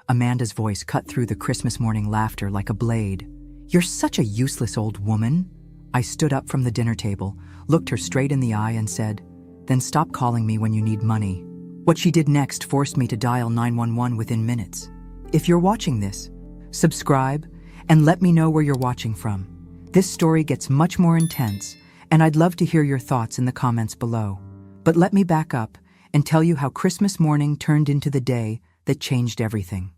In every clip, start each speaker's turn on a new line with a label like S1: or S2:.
S1: Amanda's voice cut through the Christmas morning laughter like a blade. "You're such a useless old woman." I stood up from the dinner table, looked her straight in the eye and said, "Then stop calling me when you need money." What she did next forced me to dial 911 within minutes. If you're watching this, subscribe and let me know where you're watching from. This story gets much more intense, and I'd love to hear your thoughts in the comments below. But let me back up and tell you how Christmas morning turned into the day that changed everything.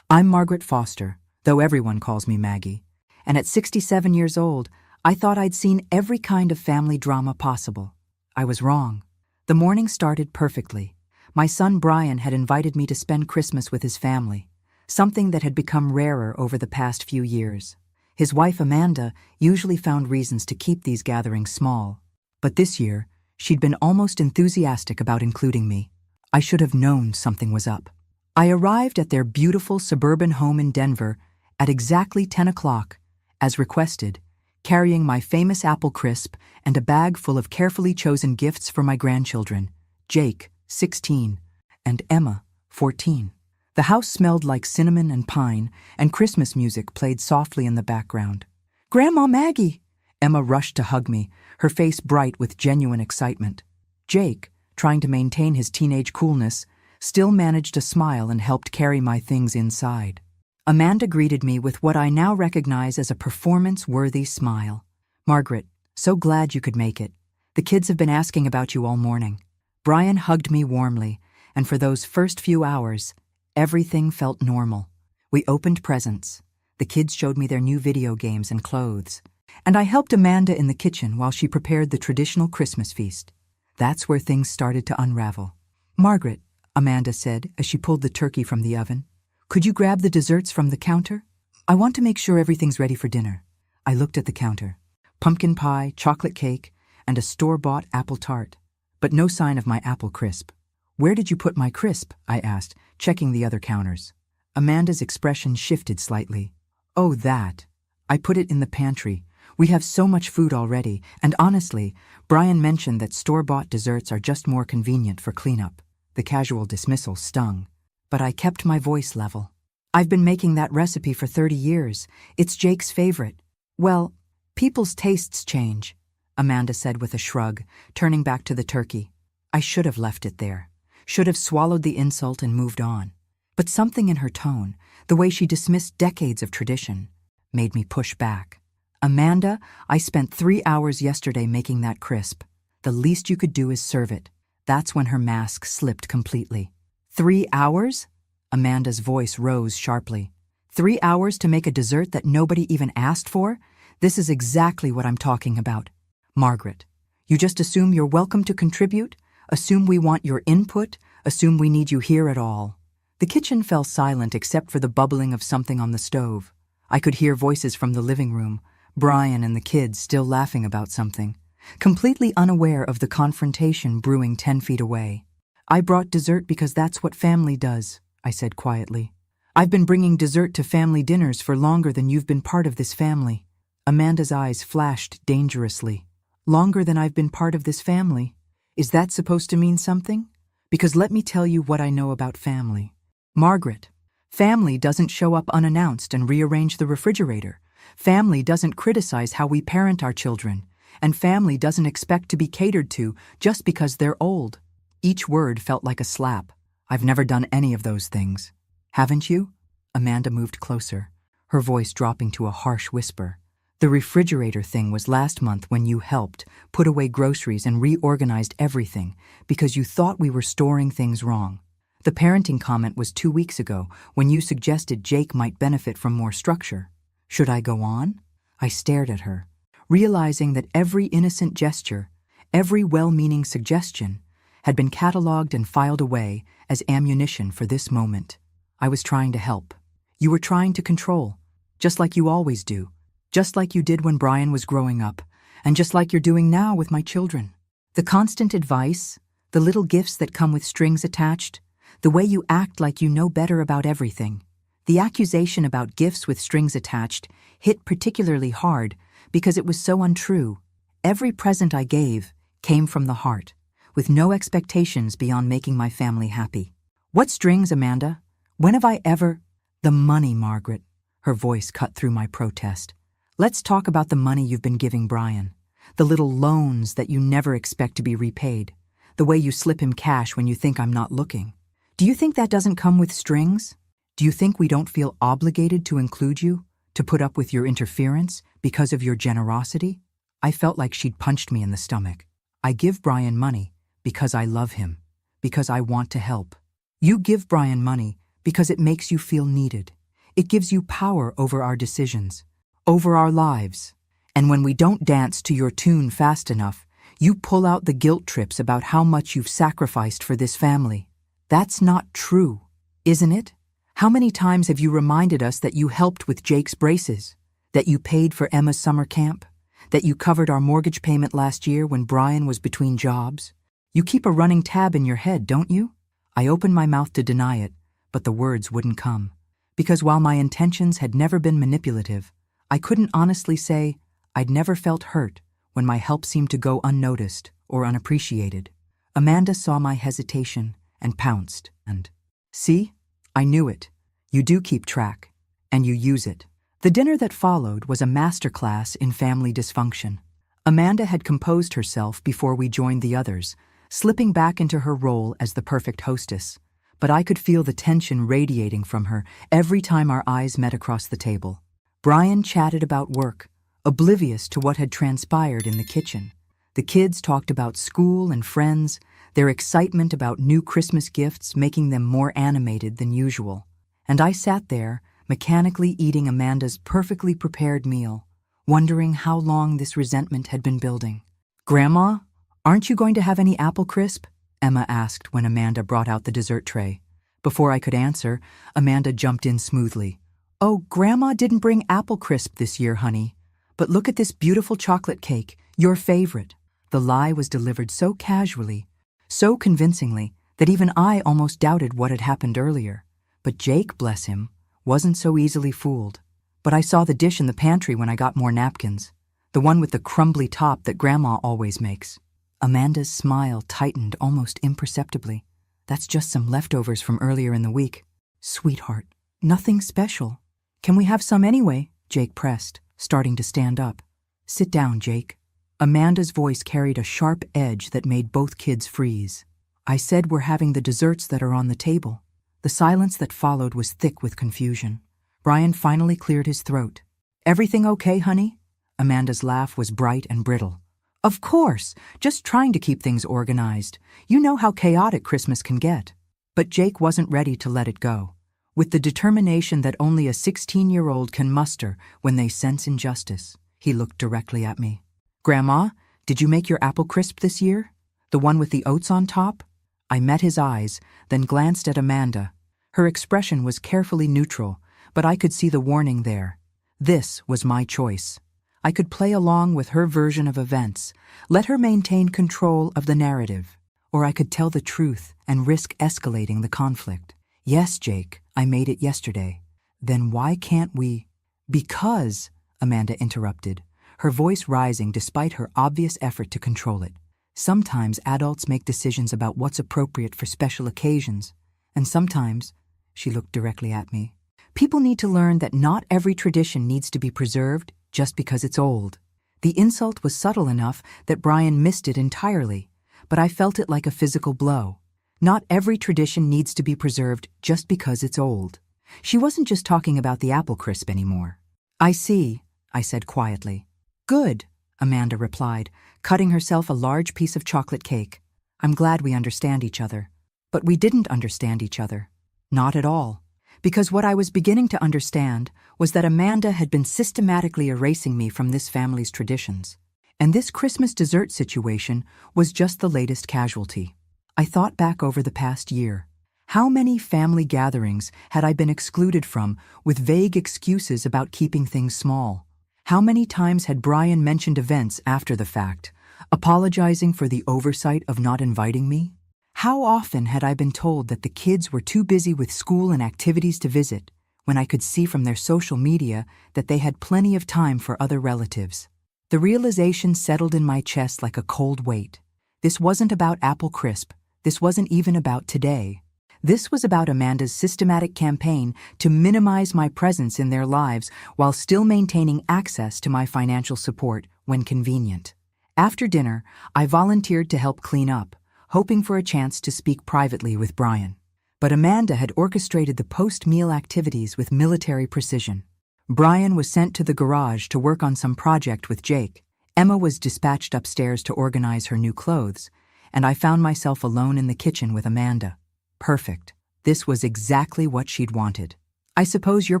S1: I'm Margaret Foster, though everyone calls me Maggie, and at 67 years old, I thought I'd seen every kind of family drama possible. I was wrong. The morning started perfectly. My son Brian had invited me to spend Christmas with his family, something that had become rarer over the past few years. His wife Amanda usually found reasons to keep these gatherings small, but this year, she'd been almost enthusiastic about including me. I should have known something was up. I arrived at their beautiful suburban home in Denver at exactly 10 o'clock, as requested, carrying my famous apple crisp and a bag full of carefully chosen gifts for my grandchildren, Jake, 16, and Emma, 14. The house smelled like cinnamon and pine, and Christmas music played softly in the background. "Grandma Maggie!" Emma rushed to hug me, her face bright with genuine excitement. Jake, trying to maintain his teenage coolness, still managed to smile and helped carry my things inside. Amanda greeted me with what I now recognize as a performance-worthy smile. "Margaret, so glad you could make it. The kids have been asking about you all morning." Brian hugged me warmly, and for those first few hours, everything felt normal. We opened presents. The kids showed me their new video games and clothes, and I helped Amanda in the kitchen while she prepared the traditional Christmas feast. That's where things started to unravel. "Margaret," Amanda said as she pulled the turkey from the oven, "could you grab the desserts from the counter? I want to make sure everything's ready for dinner." I looked at the counter. Pumpkin pie, chocolate cake, and a store-bought apple tart, but no sign of my apple crisp. "Where did you put my crisp?" I asked, checking the other counters. Amanda's expression shifted slightly. "Oh, that. I put it in the pantry. We have so much food already, and honestly, Brian mentioned that store-bought desserts are just more convenient for cleanup." The casual dismissal stung, but I kept my voice level. "I've been making that recipe for 30 years. It's Jake's favorite." "Well, people's tastes change," Amanda said with a shrug, turning back to the turkey. I should have left it there, should have swallowed the insult and moved on. But something in her tone, the way she dismissed decades of tradition, made me push back. "Amanda, I spent 3 hours yesterday making that crisp. The least you could do is serve it." That's when her mask slipped completely. 3 hours? Amanda's voice rose sharply. 3 hours to make a dessert that nobody even asked for? This is exactly what I'm talking about. Margaret, you just assume you're welcome to contribute? Assume we want your input? Assume we need you here at all? The kitchen fell silent except for the bubbling of something on the stove. I could hear voices from the living room, Brian and the kids still laughing about something, completely unaware of the confrontation brewing 10 feet away. "I brought dessert because that's what family does," I said quietly. "I've been bringing dessert to family dinners for longer than you've been part of this family." Amanda's eyes flashed dangerously. "Longer than I've been part of this family? Is that supposed to mean something? Because let me tell you what I know about family. Margaret, family doesn't show up unannounced and rearrange the refrigerator. Family doesn't criticize how we parent our children. And family doesn't expect to be catered to just because they're old." Each word felt like a slap. "I've never done any of those things." "Haven't you?" Amanda moved closer, her voice dropping to a harsh whisper. "The refrigerator thing was last month when you helped, put away groceries and reorganized everything because you thought we were storing things wrong. The parenting comment was 2 weeks ago when you suggested Jake might benefit from more structure. Should I go on?" I stared at her, realizing that every innocent gesture, every well-meaning suggestion, had been catalogued and filed away as ammunition for this moment. I was trying to help. You were trying to control, just like you always do, just like you did when Brian was growing up, and just like you're doing now with my children. The constant advice, the little gifts that come with strings attached, the way you act like you know better about everything. The accusation about gifts with strings attached hit particularly hard because it was so untrue. Every present I gave came from the heart, with no expectations beyond making my family happy. "What strings, Amanda? When have I ever?" The money, Margaret. Her voice cut through my protest. Let's talk about the money you've been giving Brian. The little loans that you never expect to be repaid. The way you slip him cash when you think I'm not looking. Do you think that doesn't come with strings? Do you think we don't feel obligated to include you, to put up with your interference because of your generosity? I felt like she'd punched me in the stomach. I give Brian money because I love him, because I want to help. You give Brian money because it makes you feel needed. It gives you power over our decisions, over our lives. And when we don't dance to your tune fast enough, you pull out the guilt trips about how much you've sacrificed for this family. That's not true, isn't it? How many times have you reminded us that you helped with Jake's braces, that you paid for Emma's summer camp, that you covered our mortgage payment last year when Brian was between jobs? You keep a running tab in your head, don't you? I opened my mouth to deny it, but the words wouldn't come. Because while my intentions had never been manipulative, I couldn't honestly say I'd never felt hurt when my help seemed to go unnoticed or unappreciated. Amanda saw my hesitation and pounced, and, "See? I knew it. You do keep track, and you use it." The dinner that followed was a masterclass in family dysfunction. Amanda had composed herself before we joined the others, slipping back into her role as the perfect hostess, but I could feel the tension radiating from her every time our eyes met across the table. Brian chatted about work, oblivious to what had transpired in the kitchen. The kids talked about school and friends, their excitement about new Christmas gifts making them more animated than usual. And I sat there, mechanically eating Amanda's perfectly prepared meal, wondering how long this resentment had been building. "Grandma, aren't you going to have any apple crisp?" Emma asked when Amanda brought out the dessert tray. Before I could answer, Amanda jumped in smoothly. "Oh, Grandma didn't bring apple crisp this year, honey. But look at this beautiful chocolate cake, your favorite." The lie was delivered so casually, so convincingly, that even I almost doubted what had happened earlier. But Jake, bless him, wasn't so easily fooled. But I saw the dish in the pantry when I got more napkins, the one with the crumbly top that Grandma always makes. Amanda's smile tightened almost imperceptibly. "That's just some leftovers from earlier in the week. Sweetheart, nothing special." "Can we have some anyway?" Jake pressed, starting to stand up. "Sit down, Jake." Amanda's voice carried a sharp edge that made both kids freeze. "I said we're having the desserts that are on the table." The silence that followed was thick with confusion. Brian finally cleared his throat. "Everything okay, honey?" Amanda's laugh was bright and brittle. "Of course, just trying to keep things organized. You know how chaotic Christmas can get." But Jake wasn't ready to let it go. With the determination that only a 16-year-old can muster when they sense injustice, he looked directly at me. "Grandma, did you make your apple crisp this year? The one with the oats on top?" I met his eyes, then glanced at Amanda. Her expression was carefully neutral, but I could see the warning there. This was my choice. I could play along with her version of events, let her maintain control of the narrative, or I could tell the truth and risk escalating the conflict. "Yes, Jake, I made it yesterday." "Then why can't we—" "Because," Amanda interrupted, her voice rising despite her obvious effort to control it. "Sometimes adults make decisions about what's appropriate for special occasions, and sometimes," she looked directly at me, "people need to learn that not every tradition needs to be preserved just because it's old." The insult was subtle enough that Brian missed it entirely, but I felt it like a physical blow. Not every tradition needs to be preserved just because it's old. She wasn't just talking about the apple crisp anymore. "I see," I said quietly. "Good," Amanda replied, cutting herself a large piece of chocolate cake. "I'm glad we understand each other." But we didn't understand each other. Not at all. Because what I was beginning to understand was that Amanda had been systematically erasing me from this family's traditions. And this Christmas dessert situation was just the latest casualty. I thought back over the past year. How many family gatherings had I been excluded from with vague excuses about keeping things small? How many times had Brian mentioned events after the fact, apologizing for the oversight of not inviting me? How often had I been told that the kids were too busy with school and activities to visit, when I could see from their social media that they had plenty of time for other relatives? The realization settled in my chest like a cold weight. This wasn't about apple crisp. This wasn't even about today. This was about Amanda's systematic campaign to minimize my presence in their lives while still maintaining access to my financial support when convenient. After dinner, I volunteered to help clean up, hoping for a chance to speak privately with Brian. But Amanda had orchestrated the post-meal activities with military precision. Brian was sent to the garage to work on some project with Jake. Emma was dispatched upstairs to organize her new clothes, and I found myself alone in the kitchen with Amanda. Perfect. This was exactly what she'd wanted. "I suppose you're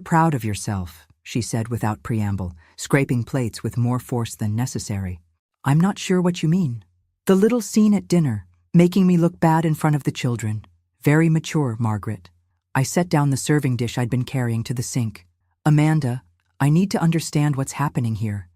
S1: proud of yourself," she said without preamble, scraping plates with more force than necessary. "I'm not sure what you mean." "The little scene at dinner, making me look bad in front of the children. Very mature, Margaret." I set down the serving dish I'd been carrying to the sink. "Amanda, I need to understand what's happening here.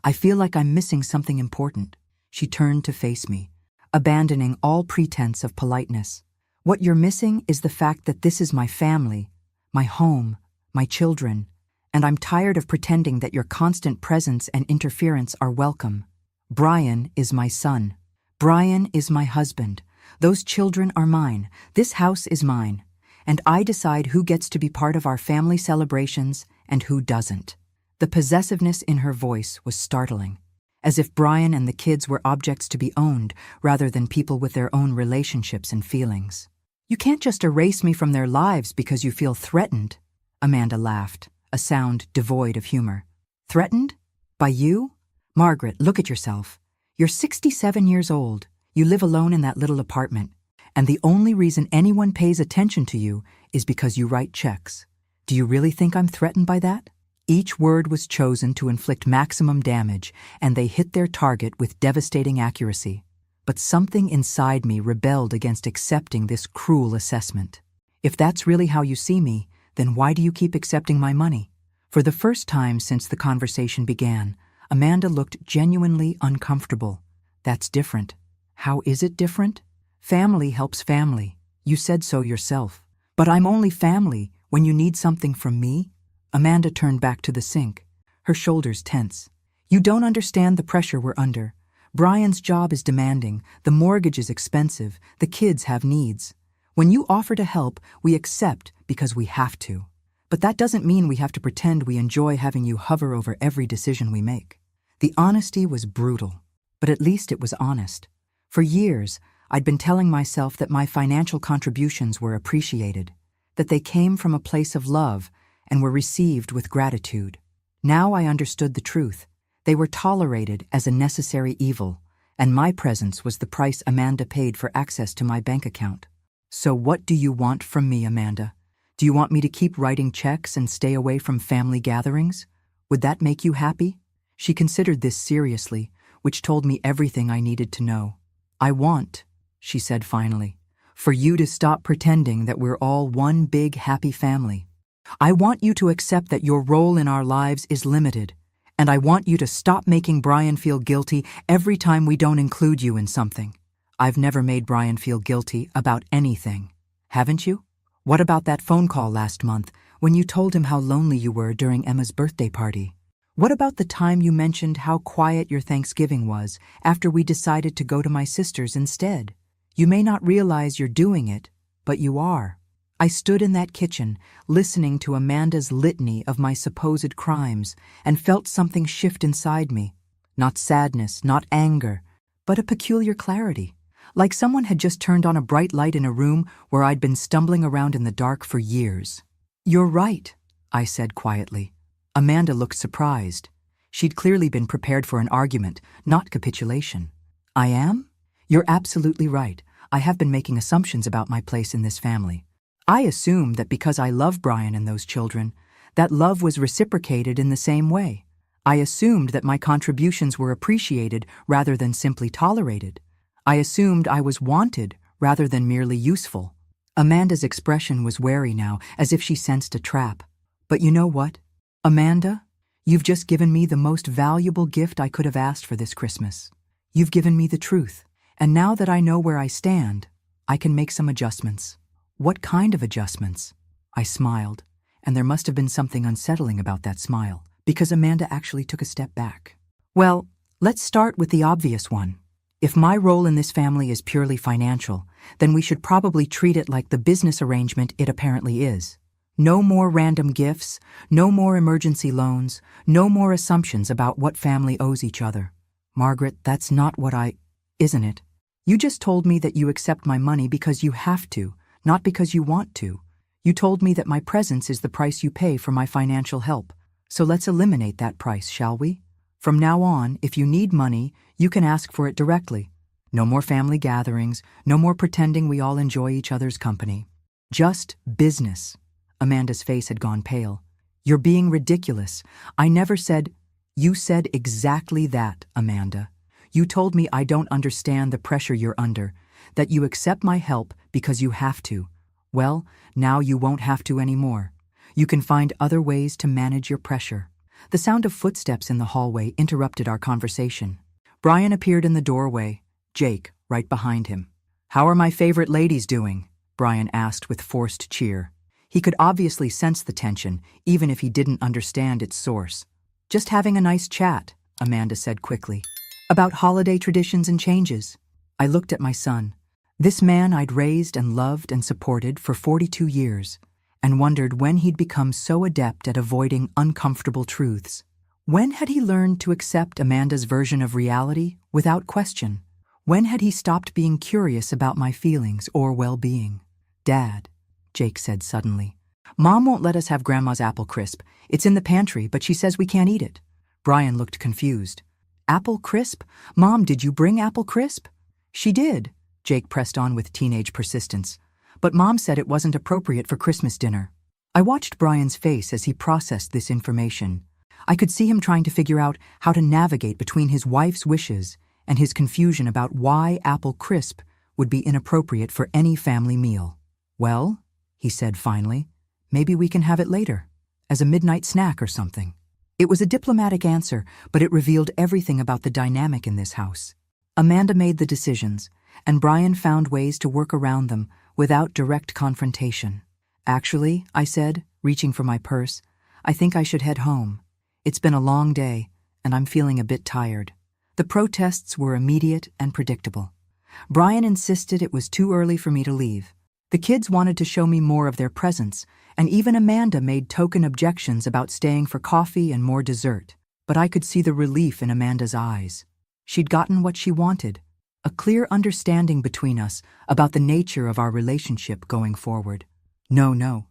S1: I feel like I'm missing something important." She turned to face me, abandoning all pretense of politeness. "What you're missing is the fact that this is my family, my home, my children, and I'm tired of pretending that your constant presence and interference are welcome. Brian is my son. Brian is my husband. Those children are mine. This house is mine. And I decide who gets to be part of our family celebrations and who doesn't." The possessiveness in her voice was startling, as if Brian and the kids were objects to be owned rather than people with their own relationships and feelings. "You can't just erase me from their lives because you feel threatened." Amanda laughed, a sound devoid of humor. "Threatened? By you? Margaret, look at yourself. You're 67 years old. You live alone in that little apartment. And the only reason anyone pays attention to you is because you write checks. Do you really think I'm threatened by that?" Each word was chosen to inflict maximum damage, and they hit their target with devastating accuracy. But something inside me rebelled against accepting this cruel assessment. "If that's really how you see me, then why do you keep accepting my money?" For the first time since the conversation began, Amanda looked genuinely uncomfortable. "That's different." "How is it different?" "Family helps family. You said so yourself." "But I'm only family when you need something from me?" Amanda turned back to the sink, her shoulders tense. "You don't understand the pressure we're under. Brian's job is demanding, the mortgage is expensive, the kids have needs. When you offer to help, we accept because we have to. But that doesn't mean we have to pretend we enjoy having you hover over every decision we make." The honesty was brutal, but at least it was honest. For years, I'd been telling myself that my financial contributions were appreciated, that they came from a place of love and were received with gratitude. Now I understood the truth. They were tolerated as a necessary evil, and my presence was the price Amanda paid for access to my bank account. "So what do you want from me, Amanda? Do you want me to keep writing checks and stay away from family gatherings? Would that make you happy?" She considered this seriously, which told me everything I needed to know. "I want," she said finally, "for you to stop pretending that we're all one big happy family. I want you to accept that your role in our lives is limited, and I want you to stop making Brian feel guilty every time we don't include you in something." "I've never made Brian feel guilty about anything. Haven't you? What about that phone call last month when you told him how lonely you were during Emma's birthday party? What about the time you mentioned how quiet your Thanksgiving was after we decided to go to my sister's instead? You may not realize you're doing it, but you are." I stood in that kitchen, listening to Amanda's litany of my supposed crimes, and felt something shift inside me. Not sadness, not anger, but a peculiar clarity, like someone had just turned on a bright light in a room where I'd been stumbling around in the dark for years. "You're right," I said quietly. Amanda looked surprised. She'd clearly been prepared for an argument, not capitulation. "I am? You're absolutely right. I have been making assumptions about my place in this family. I assumed that because I love Brian and those children, that love was reciprocated in the same way. I assumed that my contributions were appreciated rather than simply tolerated. I assumed I was wanted rather than merely useful." Amanda's expression was wary now, as if she sensed a trap. "But you know what? Amanda, you've just given me the most valuable gift I could have asked for this Christmas. You've given me the truth, and now that I know where I stand, I can make some adjustments." "What kind of adjustments?" I smiled, and there must have been something unsettling about that smile, because Amanda actually took a step back. "Well, let's start with the obvious one. If my role in this family is purely financial, then we should probably treat it like the business arrangement it apparently is. No more random gifts, no more emergency loans, no more assumptions about what family owes each other. Margaret, that's not what isn't it? You just told me that you accept my money because you have to, not because you want to. You told me that my presence is the price you pay for my financial help. So let's eliminate that price, shall we? From now on, if you need money, you can ask for it directly. No more family gatherings, no more pretending we all enjoy each other's company. Just business. Amanda's face had gone pale. You're being ridiculous. I never said— You said exactly that, Amanda. You told me I don't understand the pressure you're under, that you accept my help because you have to. Well, now you won't have to anymore. You can find other ways to manage your pressure. The sound of footsteps in the hallway interrupted our conversation. Brian appeared in the doorway, Jake right behind him. How are my favorite ladies doing? Brian asked with forced cheer. He could obviously sense the tension, even if he didn't understand its source. Just having a nice chat, Amanda said quickly. About holiday traditions and changes. I looked at my son, this man I'd raised and loved and supported for 42 years, and wondered when he'd become so adept at avoiding uncomfortable truths. When had he learned to accept Amanda's version of reality without question? When had he stopped being curious about my feelings or well-being? Dad, Jake said suddenly. Mom won't let us have Grandma's apple crisp. It's in the pantry, but she says we can't eat it. Brian looked confused. Apple crisp? Mom, did you bring apple crisp? She did, Jake pressed on with teenage persistence. But Mom said it wasn't appropriate for Christmas dinner. I watched Brian's face as he processed this information. I could see him trying to figure out how to navigate between his wife's wishes and his confusion about why apple crisp would be inappropriate for any family meal. Well, he said finally, maybe we can have it later, as a midnight snack or something. It was a diplomatic answer, but it revealed everything about the dynamic in this house. Amanda made the decisions, and Brian found ways to work around them without direct confrontation. Actually, I said, reaching for my purse, I think I should head home. It's been a long day, and I'm feeling a bit tired. The protests were immediate and predictable. Brian insisted it was too early for me to leave. The kids wanted to show me more of their presence, and even Amanda made token objections about staying for coffee and more dessert. But I could see the relief in Amanda's eyes. She'd gotten what she wanted, a clear understanding between us about the nature of our relationship going forward. No.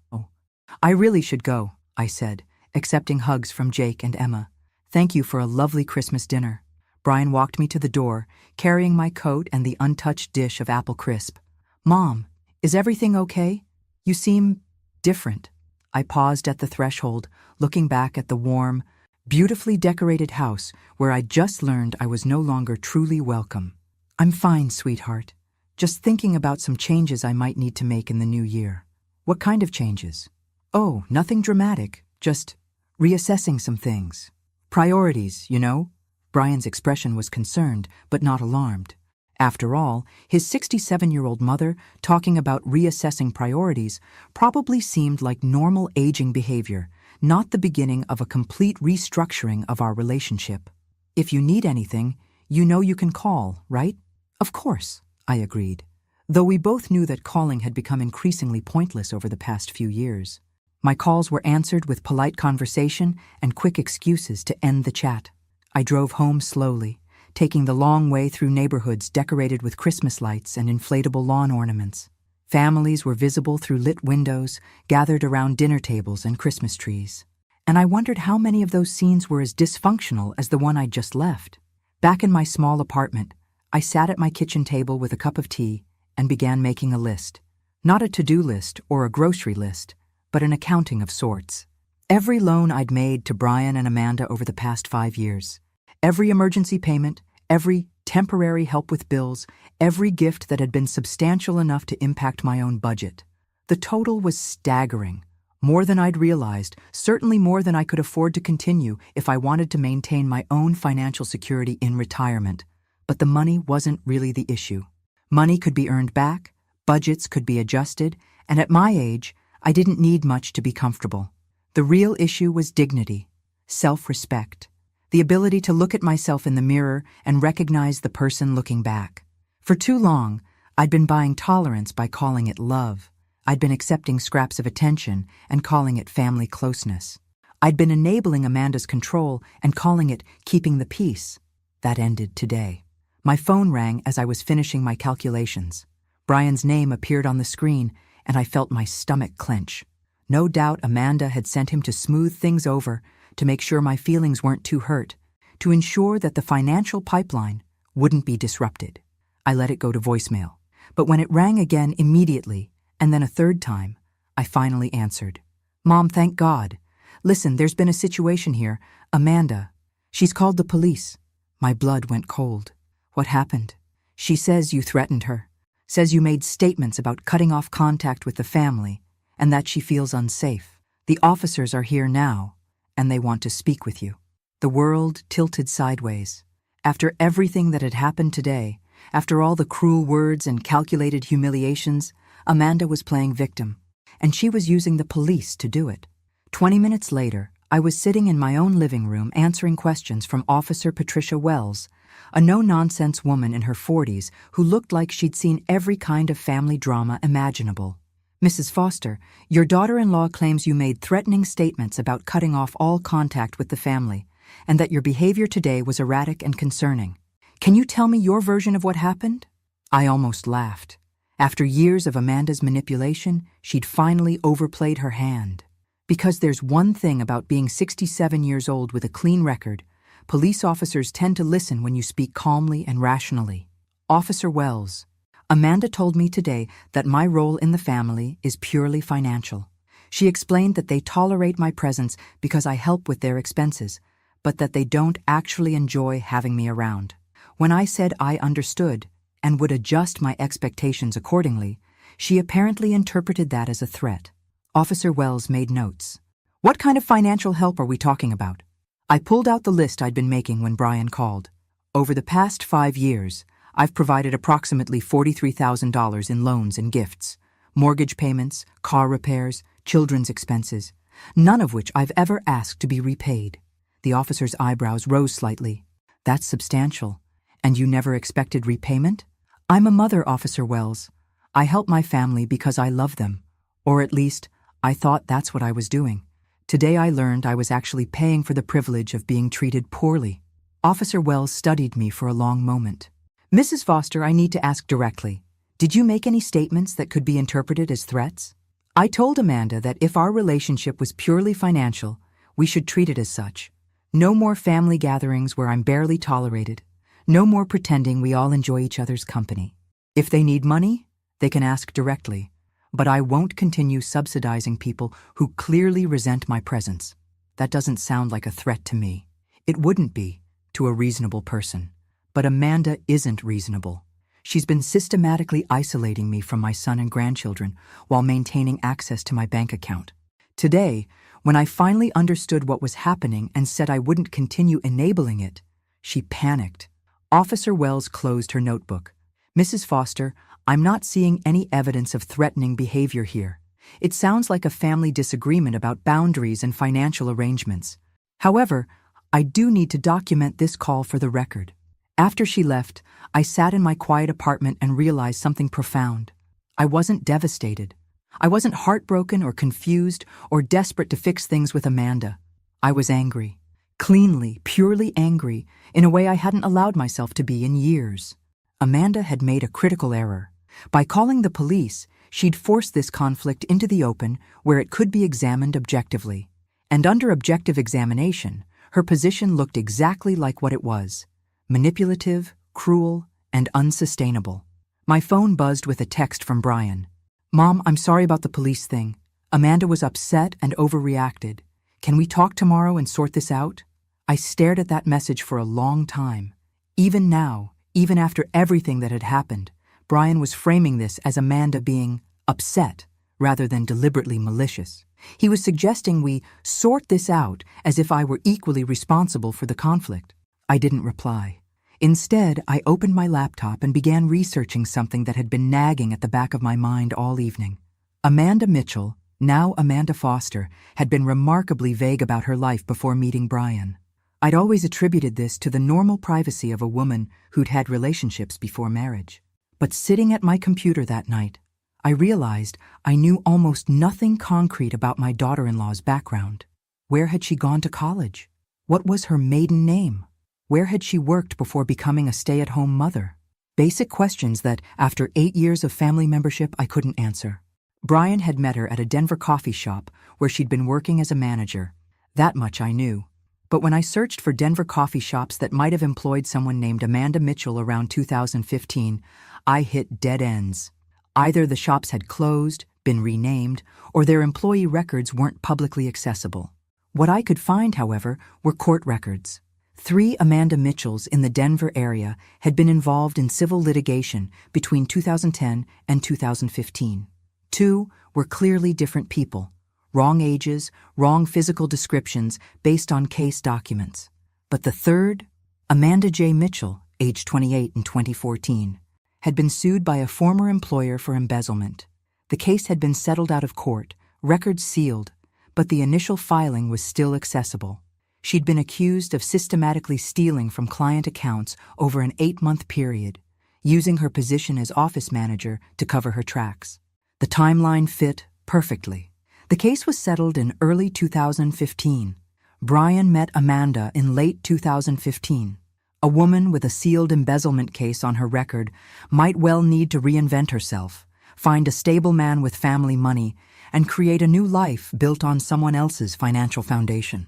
S1: I really should go, I said, accepting hugs from Jake and Emma. Thank you for a lovely Christmas dinner. Brian walked me to the door, carrying my coat and the untouched dish of apple crisp. Mom, is everything okay? You seem different. I paused at the threshold, looking back at the warm, beautifully decorated house where I'd just learned I was no longer truly welcome. I'm fine, sweetheart. Just thinking about some changes I might need to make in the new year. What kind of changes? Oh, nothing dramatic, just reassessing some things. Priorities, you know? Brian's expression was concerned, but not alarmed. After all, his 67-year-old mother talking about reassessing priorities probably seemed like normal aging behavior, not the beginning of a complete restructuring of our relationship. If you need anything, you know you can call, right? Of course, I agreed, though we both knew that calling had become increasingly pointless over the past few years. My calls were answered with polite conversation and quick excuses to end the chat. I drove home slowly, taking the long way through neighborhoods decorated with Christmas lights and inflatable lawn ornaments. Families were visible through lit windows, gathered around dinner tables and Christmas trees. And I wondered how many of those scenes were as dysfunctional as the one I'd just left. Back in my small apartment, I sat at my kitchen table with a cup of tea and began making a list. Not a to-do list or a grocery list, but an accounting of sorts. Every loan I'd made to Brian and Amanda over the past 5 years. Every emergency payment, every temporary help with bills, every gift that had been substantial enough to impact my own budget. The total was staggering. More than I'd realized, certainly more than I could afford to continue if I wanted to maintain my own financial security in retirement. But the money wasn't really the issue. Money could be earned back, budgets could be adjusted, and at my age, I didn't need much to be comfortable. The real issue was dignity, self-respect, the ability to look at myself in the mirror and recognize the person looking back. For too long, I'd been buying tolerance by calling it love. I'd been accepting scraps of attention and calling it family closeness. I'd been enabling Amanda's control and calling it keeping the peace. That ended today. My phone rang as I was finishing my calculations. Brian's name appeared on the screen, and I felt my stomach clench. No doubt Amanda had sent him to smooth things over, to make sure my feelings weren't too hurt, to ensure that the financial pipeline wouldn't be disrupted. I let it go to voicemail, but when it rang again immediately, and then a third time, I finally answered. "Mom, thank God. Listen, there's been a situation here. Amanda, she's called the police." My blood went cold. "What happened?" "She says you threatened her. Says you made statements about cutting off contact with the family and that she feels unsafe. The officers are here now, and they want to speak with you." The world tilted sideways. After everything that had happened today, after all the cruel words and calculated humiliations, Amanda was playing victim, and she was using the police to do it. 20 minutes later, I was sitting in my own living room answering questions from Officer Patricia Wells, a no-nonsense woman in her 40s who looked like she'd seen every kind of family drama imaginable. "Mrs. Foster, your daughter-in-law claims you made threatening statements about cutting off all contact with the family, and that your behavior today was erratic and concerning. Can you tell me your version of what happened?" I almost laughed. After years of Amanda's manipulation, she'd finally overplayed her hand. Because there's one thing about being 67 years old with a clean record: police officers tend to listen when you speak calmly and rationally. "Officer Wells, Amanda told me today that my role in the family is purely financial. She explained that they tolerate my presence because I help with their expenses, but that they don't actually enjoy having me around. When I said I understood and would adjust my expectations accordingly, she apparently interpreted that as a threat." Officer Wells made notes. "What kind of financial help are we talking about?" I pulled out the list I'd been making when Brian called. "Over the past 5 years, I've provided approximately $43,000 in loans and gifts, mortgage payments, car repairs, children's expenses, none of which I've ever asked to be repaid." The officer's eyebrows rose slightly. "That's substantial. And you never expected repayment?" "I'm a mother, Officer Wells. I help my family because I love them. Or at least, I thought that's what I was doing. Today I learned I was actually paying for the privilege of being treated poorly." Officer Wells studied me for a long moment. "Mrs. Foster, I need to ask directly. Did you make any statements that could be interpreted as threats?" "I told Amanda that if our relationship was purely financial, we should treat it as such. No more family gatherings where I'm barely tolerated. No more pretending we all enjoy each other's company. If they need money, they can ask directly. But I won't continue subsidizing people who clearly resent my presence." That doesn't sound like a threat to me. It wouldn't be, to a reasonable person. But Amanda isn't reasonable. She's been systematically isolating me from my son and grandchildren while maintaining access to my bank account. Today, when I finally understood what was happening and said I wouldn't continue enabling it, she panicked. Officer Wells closed her notebook. "Mrs. Foster, I'm not seeing any evidence of threatening behavior here. It sounds like a family disagreement about boundaries and financial arrangements. However, I do need to document this call for the record." After she left, I sat in my quiet apartment and realized something profound. I wasn't devastated. I wasn't heartbroken or confused or desperate to fix things with Amanda. I was angry. Cleanly, purely angry, in a way I hadn't allowed myself to be in years. Amanda had made a critical error. By calling the police, she'd forced this conflict into the open where it could be examined objectively. And under objective examination, her position looked exactly like what it was: manipulative, cruel, and unsustainable. My phone buzzed with a text from Brian. "Mom, I'm sorry about the police thing. Amanda was upset and overreacted. Can we talk tomorrow and sort this out?" I stared at that message for a long time. Even now, even after everything that had happened, Brian was framing this as Amanda being upset rather than deliberately malicious. He was suggesting we sort this out as if I were equally responsible for the conflict. I didn't reply. Instead, I opened my laptop and began researching something that had been nagging at the back of my mind all evening. Amanda Mitchell, now Amanda Foster, had been remarkably vague about her life before meeting Brian. I'd always attributed this to the normal privacy of a woman who'd had relationships before marriage. But sitting at my computer that night, I realized I knew almost nothing concrete about my daughter-in-law's background. Where had she gone to college? What was her maiden name? Where had she worked before becoming a stay-at-home mother? Basic questions that, after 8 years of family membership, I couldn't answer. Brian had met her at a Denver coffee shop where she'd been working as a manager. That much I knew. But when I searched for Denver coffee shops that might have employed someone named Amanda Mitchell around 2015, I hit dead ends. Either the shops had closed, been renamed, or their employee records weren't publicly accessible. What I could find, however, were court records. 3 Amanda Mitchells in the Denver area had been involved in civil litigation between 2010 and 2015. 2 were clearly different people. Wrong ages, wrong physical descriptions based on case documents. But the third, Amanda J. Mitchell, age 28 in 2014, had been sued by a former employer for embezzlement. The case had been settled out of court, records sealed, but the initial filing was still accessible. She'd been accused of systematically stealing from client accounts over an 8-month period, using her position as office manager to cover her tracks. The timeline fit perfectly. The case was settled in early 2015. Brian met Amanda in late 2015. A woman with a sealed embezzlement case on her record might well need to reinvent herself, find a stable man with family money, and create a new life built on someone else's financial foundation.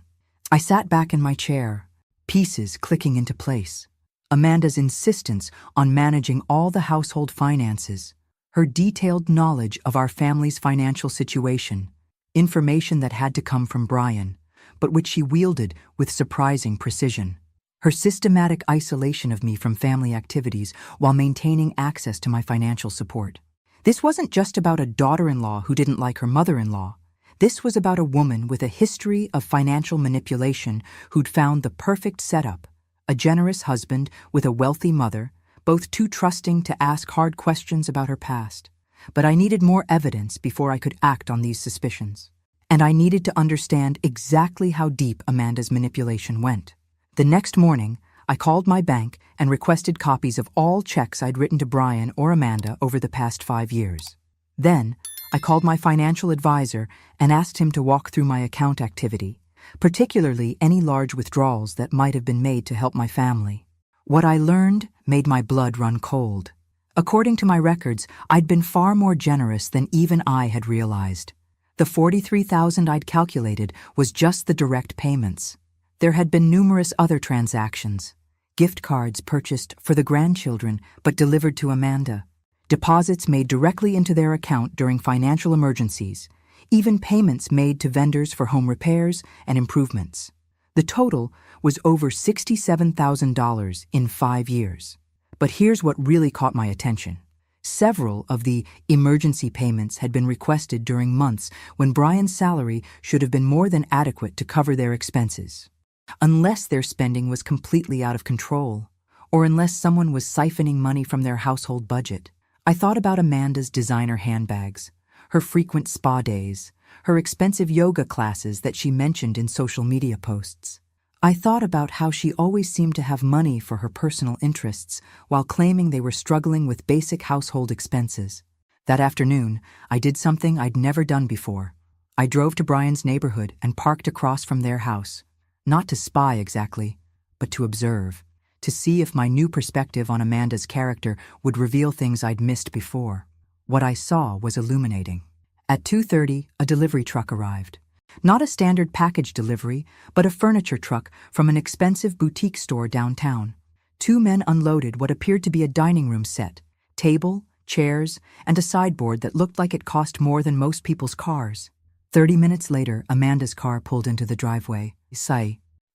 S1: I sat back in my chair, pieces clicking into place. Amanda's insistence on managing all the household finances, her detailed knowledge of our family's financial situation, information that had to come from Brian, but which she wielded with surprising precision. Her systematic isolation of me from family activities while maintaining access to my financial support. This wasn't just about a daughter-in-law who didn't like her mother-in-law. This was about a woman with a history of financial manipulation who'd found the perfect setup, a generous husband with a wealthy mother, both too trusting to ask hard questions about her past. But I needed more evidence before I could act on these suspicions. And I needed to understand exactly how deep Amanda's manipulation went. The next morning, I called my bank and requested copies of all checks I'd written to Brian or Amanda over the past 5 years. Then, I called my financial advisor and asked him to walk through my account activity, particularly any large withdrawals that might have been made to help my family. What I learned made my blood run cold. According to my records, I'd been far more generous than even I had realized. The $43,000 I'd calculated was just the direct payments. There had been numerous other transactions. Gift cards purchased for the grandchildren but delivered to Amanda. Deposits made directly into their account during financial emergencies. Even payments made to vendors for home repairs and improvements. The total was over $67,000 in 5 years. But here's what really caught my attention. Several of the emergency payments had been requested during months when Brian's salary should have been more than adequate to cover their expenses. Unless their spending was completely out of control, or unless someone was siphoning money from their household budget. I thought about Amanda's designer handbags, her frequent spa days, her expensive yoga classes that she mentioned in social media posts. I thought about how she always seemed to have money for her personal interests while claiming they were struggling with basic household expenses. That afternoon, I did something I'd never done before. I drove to Brian's neighborhood and parked across from their house. Not to spy exactly, but to observe, to see if my new perspective on Amanda's character would reveal things I'd missed before. What I saw was illuminating. At 2:30, a delivery truck arrived. Not a standard package delivery, but a furniture truck from an expensive boutique store downtown. 2 men unloaded what appeared to be a dining room set, table, chairs, and a sideboard that looked like it cost more than most people's cars. 30 minutes later, Amanda's car pulled into the driveway.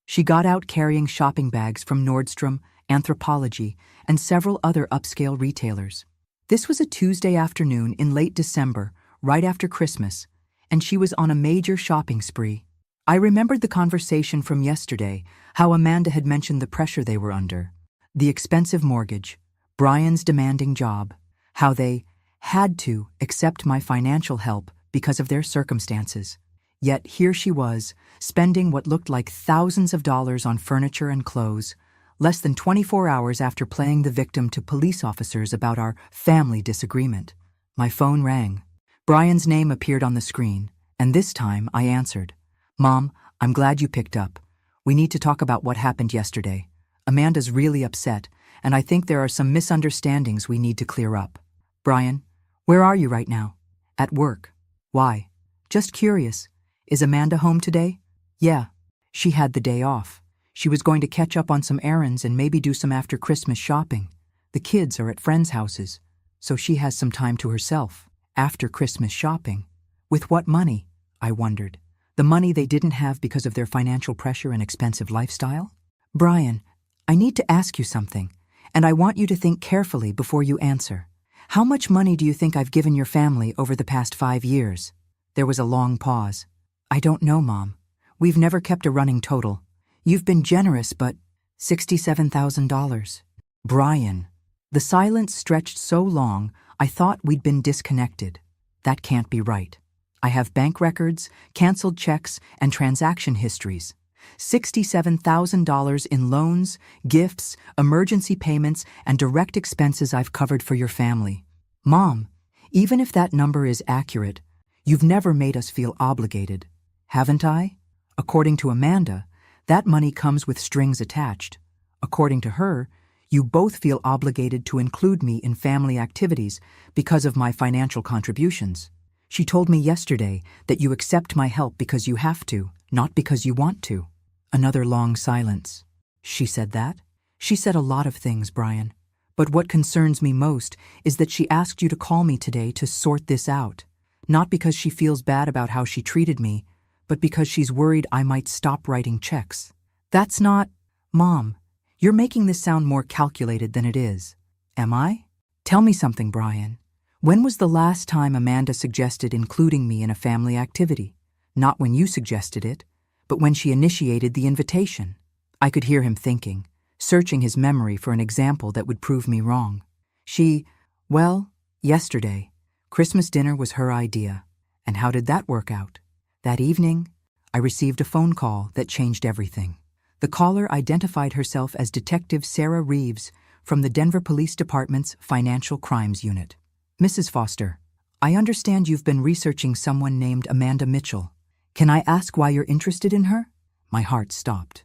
S1: She got out carrying shopping bags from Nordstrom, Anthropologie, and several other upscale retailers. This was a Tuesday afternoon in late December, right after Christmas, and she was on a major shopping spree. I remembered the conversation from yesterday, how Amanda had mentioned the pressure they were under, the expensive mortgage, Brian's demanding job, how they had to accept my financial help because of their circumstances. Yet here she was, spending what looked like thousands of dollars on furniture and clothes, less than 24 hours after playing the victim to police officers about our family disagreement. My phone rang. Brian's name appeared on the screen, and this time I answered. "Mom, I'm glad you picked up. We need to talk about what happened yesterday. Amanda's really upset, and I think there are some misunderstandings we need to clear up." "Brian, where are you right now?" "At work." "Why?" "Just curious. Is Amanda home today?" "Yeah. She had the day off. She was going to catch up on some errands and maybe do some after Christmas shopping. The kids are at friends' houses, so she has some time to herself. After Christmas shopping. With what money?" I wondered. The money they didn't have because of their financial pressure and expensive lifestyle? "Brian, I need to ask you something, and I want you to think carefully before you answer. How much money do you think I've given your family over the past 5 years?" There was a long pause. "I don't know, Mom. We've never kept a running total. You've been generous, but $67,000. "Brian." The silence stretched so long, I thought we'd been disconnected. That can't be right. I have bank records, canceled checks, and transaction histories. $67,000 in loans, gifts, emergency payments, and direct expenses I've covered for your family. Mom, even if that number is accurate, you've never made us feel obligated, haven't I? According to Amanda, that money comes with strings attached. According to her, you both feel obligated to include me in family activities because of my financial contributions. She told me yesterday that you accept my help because you have to, not because you want to. Another long silence. She said that? She said a lot of things, Brian. But what concerns me most is that she asked you to call me today to sort this out. Not because she feels bad about how she treated me, but because she's worried I might stop writing checks. That's not... Mom, you're making this sound more calculated than it is. Am I? Tell me something, Brian. When was the last time Amanda suggested including me in a family activity? Not when you suggested it, but when she initiated the invitation. I could hear him thinking, searching his memory for an example that would prove me wrong. Well, yesterday. Christmas dinner was her idea. And how did that work out? That evening, I received a phone call that changed everything. The caller identified herself as Detective Sarah Reeves from the Denver Police Department's Financial Crimes Unit. "Mrs. Foster, I understand you've been researching someone named Amanda Mitchell. Can I ask why you're interested in her?" My heart stopped.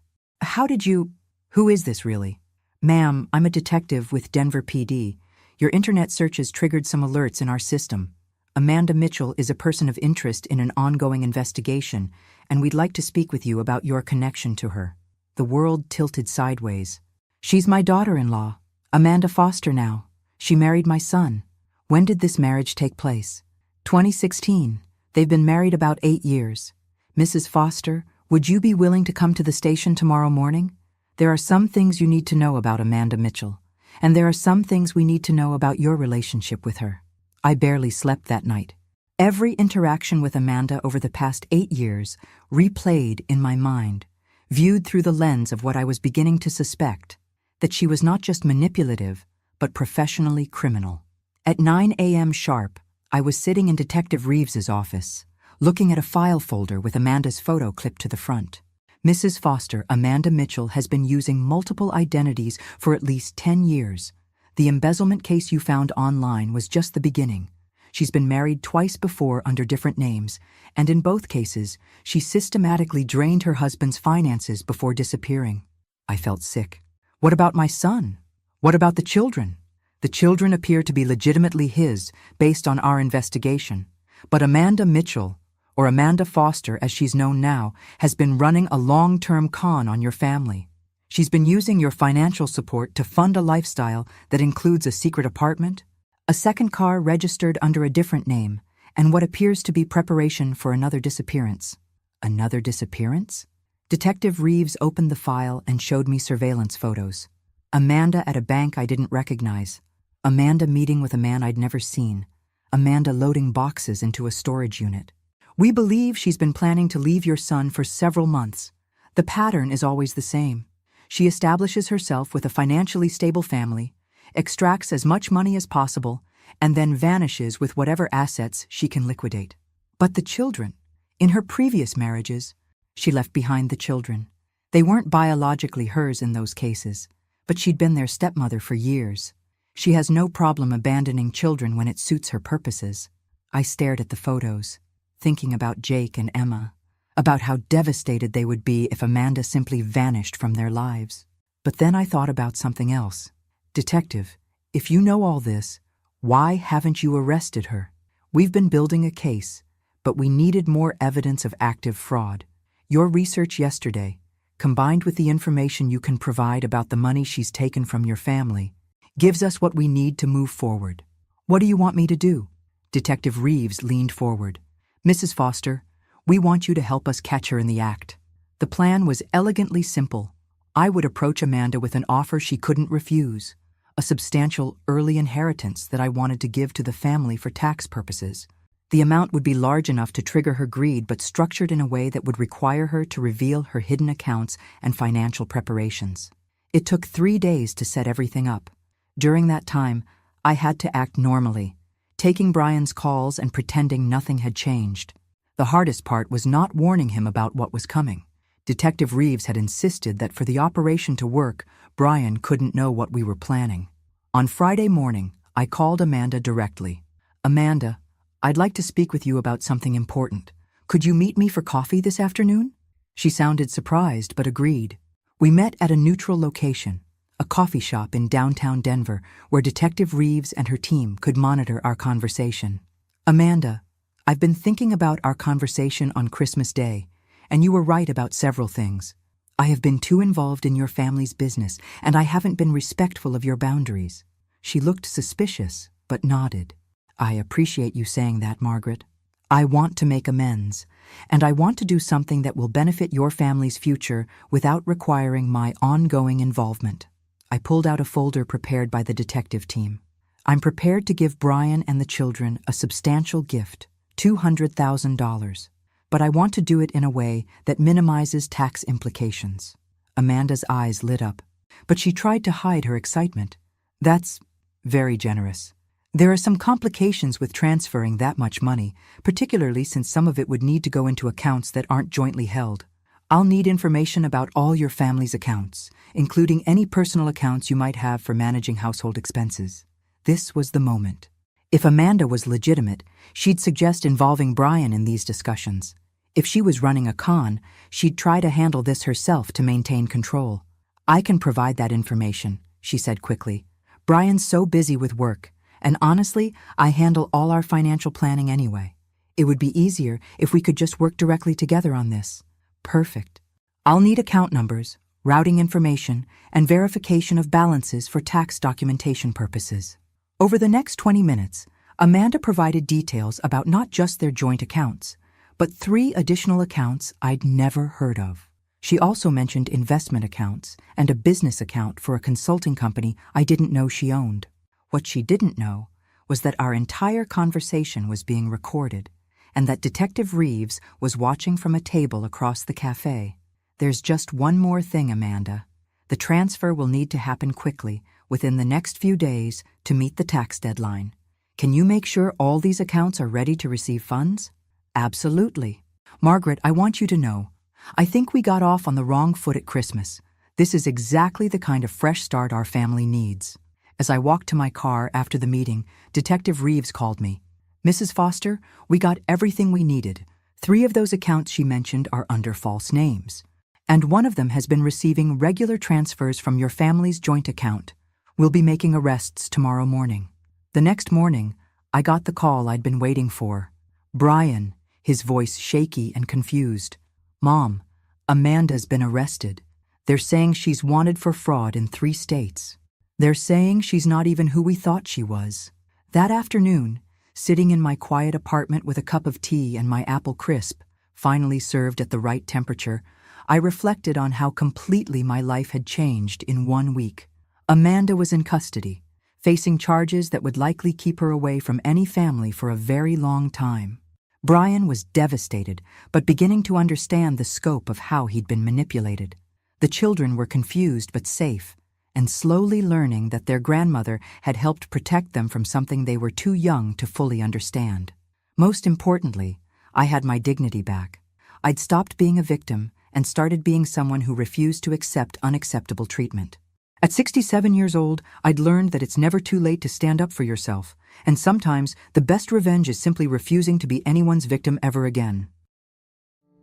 S1: Who is this really?" "Ma'am, I'm a detective with Denver PD. Your internet searches triggered some alerts in our system. Amanda Mitchell is a person of interest in an ongoing investigation, and we'd like to speak with you about your connection to her." The world tilted sideways. "She's my daughter-in-law, Amanda Foster now. She married my son. When did this marriage take place?" 2016. They've been married about 8 years. "Mrs. Foster, would you be willing to come to the station tomorrow morning? There are some things you need to know about Amanda Mitchell, and there are some things we need to know about your relationship with her." I barely slept that night. Every interaction with Amanda over the past 8 years replayed in my mind, viewed through the lens of what I was beginning to suspect, that she was not just manipulative, but professionally criminal. At 9 a.m. sharp, I was sitting in Detective Reeves's office, looking at a file folder with Amanda's photo clipped to the front. Mrs. Foster, Amanda Mitchell, has been using multiple identities for at least 10 years. The embezzlement case you found online was just the beginning. She's been married twice before under different names, and in both cases, she systematically drained her husband's finances before disappearing. I felt sick. What about my son? What about the children? The children appear to be legitimately his, based on our investigation. But Amanda Mitchell, or Amanda Foster as she's known now, has been running a long-term con on your family. She's been using your financial support to fund a lifestyle that includes a secret apartment, a second car registered under a different name, and what appears to be preparation for another disappearance. Another disappearance? Detective Reeves opened the file and showed me surveillance photos. Amanda at a bank I didn't recognize. Amanda meeting with a man I'd never seen. Amanda loading boxes into a storage unit. "We believe she's been planning to leave your son for several months. The pattern is always the same. She establishes herself with a financially stable family, extracts as much money as possible, and then vanishes with whatever assets she can liquidate. But the children, in her previous marriages, she left behind the children. They weren't biologically hers in those cases. But she'd been their stepmother for years. She has no problem abandoning children when it suits her purposes. I stared at the photos, thinking about Jake and Emma, about how devastated they would be if Amanda simply vanished from their lives. But then I thought about something else. Detective, if you know all this, why haven't you arrested her? We've been building a case, but we needed more evidence of active fraud. Your research yesterday, combined with the information you can provide about the money she's taken from your family, gives us what we need to move forward. What do you want me to do? Detective Reeves leaned forward. Mrs. Foster, we want you to help us catch her in the act. The plan was elegantly simple. I would approach Amanda with an offer she couldn't refuse, a substantial early inheritance that I wanted to give to the family for tax purposes. The amount would be large enough to trigger her greed, but structured in a way that would require her to reveal her hidden accounts and financial preparations. It took 3 days to set everything up. During that time, I had to act normally, taking Brian's calls and pretending nothing had changed. The hardest part was not warning him about what was coming. Detective Reeves had insisted that for the operation to work, Brian couldn't know what we were planning. On Friday morning, I called Amanda directly. Amanda, I'd like to speak with you about something important. Could you meet me for coffee this afternoon? She sounded surprised but agreed. We met at a neutral location, a coffee shop in downtown Denver, where Detective Reeves and her team could monitor our conversation. Amanda, I've been thinking about our conversation on Christmas Day, and you were right about several things. I have been too involved in your family's business, and I haven't been respectful of your boundaries. She looked suspicious, but nodded. I appreciate you saying that, Margaret. I want to make amends, and I want to do something that will benefit your family's future without requiring my ongoing involvement. I pulled out a folder prepared by the detective team. I'm prepared to give Brian and the children a substantial gift, $200,000, but I want to do it in a way that minimizes tax implications. Amanda's eyes lit up, but she tried to hide her excitement. That's very generous. There are some complications with transferring that much money, particularly since some of it would need to go into accounts that aren't jointly held. I'll need information about all your family's accounts, including any personal accounts you might have for managing household expenses. This was the moment. If Amanda was legitimate, she'd suggest involving Brian in these discussions. If she was running a con, she'd try to handle this herself to maintain control. I can provide that information, she said quickly. Brian's so busy with work, and honestly, I handle all our financial planning anyway. It would be easier if we could just work directly together on this. Perfect. I'll need account numbers, routing information, and verification of balances for tax documentation purposes. Over the next 20 minutes, Amanda provided details about not just their joint accounts, but 3 additional accounts I'd never heard of. She also mentioned investment accounts and a business account for a consulting company I didn't know she owned. What she didn't know was that our entire conversation was being recorded, and that Detective Reeves was watching from a table across the cafe. There's just one more thing, Amanda. The transfer will need to happen quickly, within the next few days, to meet the tax deadline. Can you make sure all these accounts are ready to receive funds? Absolutely. Margaret, I want you to know, I think we got off on the wrong foot at Christmas. This is exactly the kind of fresh start our family needs. As I walked to my car after the meeting, Detective Reeves called me. Mrs. Foster, we got everything we needed. 3 of those accounts she mentioned are under false names, and one of them has been receiving regular transfers from your family's joint account. We'll be making arrests tomorrow morning. The next morning, I got the call I'd been waiting for. Brian, his voice shaky and confused. Mom, Amanda's been arrested. They're saying she's wanted for fraud in 3 states. They're saying she's not even who we thought she was. That afternoon, sitting in my quiet apartment with a cup of tea and my apple crisp, finally served at the right temperature, I reflected on how completely my life had changed in 1 week. Amanda was in custody, facing charges that would likely keep her away from any family for a very long time. Brian was devastated, but beginning to understand the scope of how he'd been manipulated. The children were confused but safe, and slowly learning that their grandmother had helped protect them from something they were too young to fully understand. Most importantly, I had my dignity back. I'd stopped being a victim and started being someone who refused to accept unacceptable treatment. At 67 years old, I'd learned that it's never too late to stand up for yourself, and sometimes the best revenge is simply refusing to be anyone's victim ever again.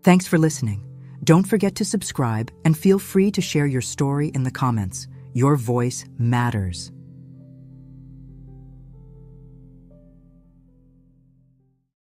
S1: Thanks for listening. Don't forget to subscribe and feel free to share your story in the comments. Your voice matters.